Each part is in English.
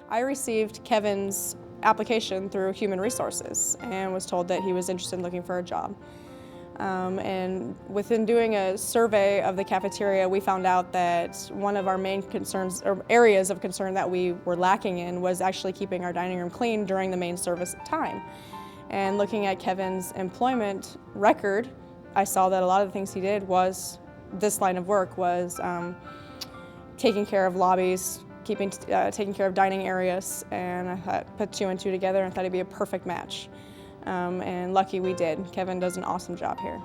I received Kevin's application through Human Resources and was told that he was interested in looking for a job. And within doing a survey of the cafeteria, we found out that one of our main concerns, or areas of concern that we were lacking in, was actually keeping our dining room clean during the main service time. And looking at Kevin's employment record, I saw that a lot of the things he did was, this line of work was taking care of lobbies, taking care of dining areas, and I put two and two together and thought it'd be a perfect match. And lucky we did. Kevin does an awesome job here.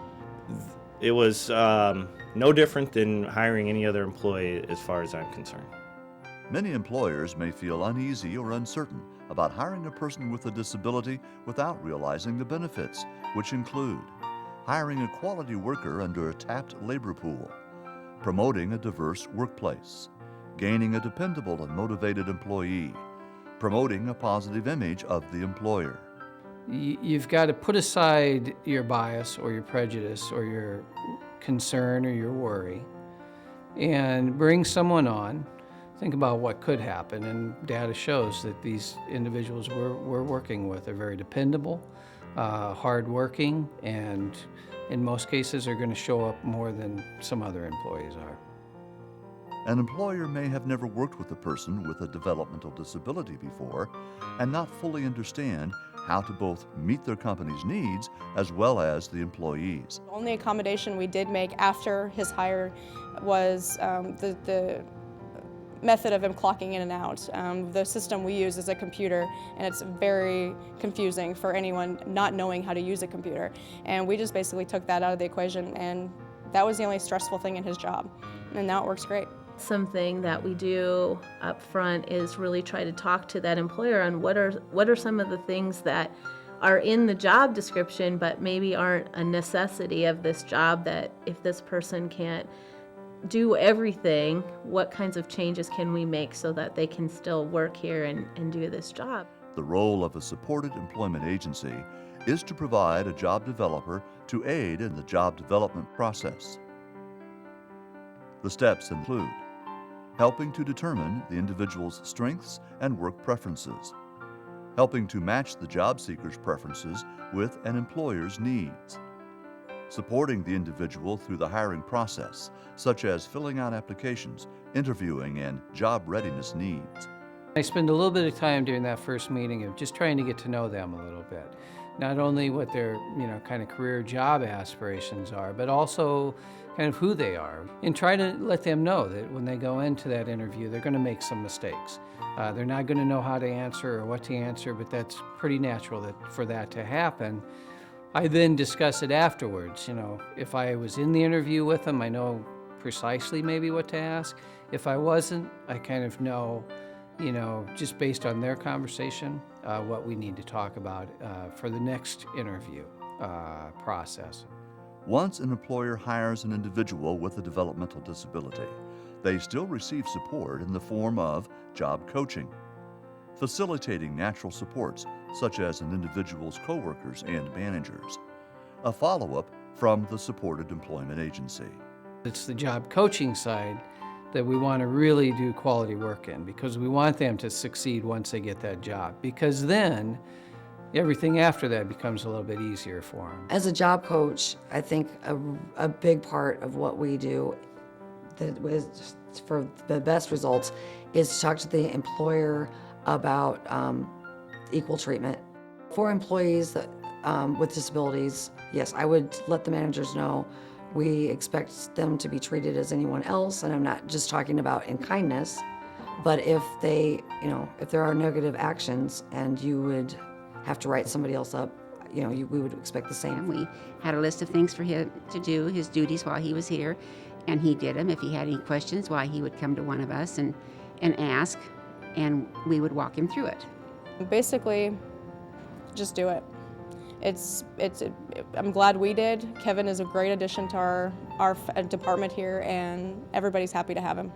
It was no different than hiring any other employee as far as I'm concerned. Many employers may feel uneasy or uncertain about hiring a person with a disability without realizing the benefits, which include hiring a quality worker under a tapped labor pool, promoting a diverse workplace, gaining a dependable and motivated employee, promoting a positive image of the employer. You've got to put aside your bias or your prejudice or your concern or your worry and bring someone on. Think about what could happen, and data shows that these individuals we're working with are very dependable, hardworking, and in most cases are going to show up more than some other employees are. An employer may have never worked with a person with a developmental disability before and not fully understand how to both meet their company's needs as well as the employees. The only accommodation we did make after his hire was the method of him clocking in and out. The system we use is a computer, and it's very confusing for anyone not knowing how to use a computer. And we just basically took that out of the equation, and that was the only stressful thing in his job. And now it works great. Something that we do up front is really try to talk to that employer on what are some of the things that are in the job description but maybe aren't a necessity of this job, that if this person can't do everything, what kinds of changes can we make so that they can still work here and do this job. The role of a supported employment agency is to provide a job developer to aid in the job development process. The steps include helping to determine the individual's strengths and work preferences, helping to match the job seeker's preferences with an employer's needs, supporting the individual through the hiring process, such as filling out applications, interviewing, and job readiness needs. I spend a little bit of time during that first meeting of just trying to get to know them a little bit. Not only what their kind of career job aspirations are, but also kind of who they are, and try to let them know that when they go into that interview, they're going to make some mistakes. They're not going to know how to answer or what to answer, but that's pretty natural for that to happen. I then discuss it afterwards. If I was in the interview with them, I know precisely maybe what to ask. If I wasn't, I kind of know, just based on their conversation, what we need to talk about for the next interview process. Once an employer hires an individual with a developmental disability, they still receive support in the form of job coaching, facilitating natural supports such as an individual's coworkers and managers, a follow-up from the supported employment agency. It's the job coaching side that we want to really do quality work in, because we want them to succeed once they get that job, because then everything after that becomes a little bit easier for them. As a job coach, I think a big part of what we do that was for the best results is to talk to the employer about equal treatment. For employees with disabilities, yes, I would let the managers know we expect them to be treated as anyone else, and I'm not just talking about in kindness, but if if there are negative actions and you would have to write somebody else up, we would expect the same. And we had a list of things for him to do, his duties while he was here, and he did them. If he had any questions, why, he would come to one of us and ask, and we would walk him through it. Basically, just do it. I'm glad we did. Kevin is a great addition to our department here, and everybody's happy to have him.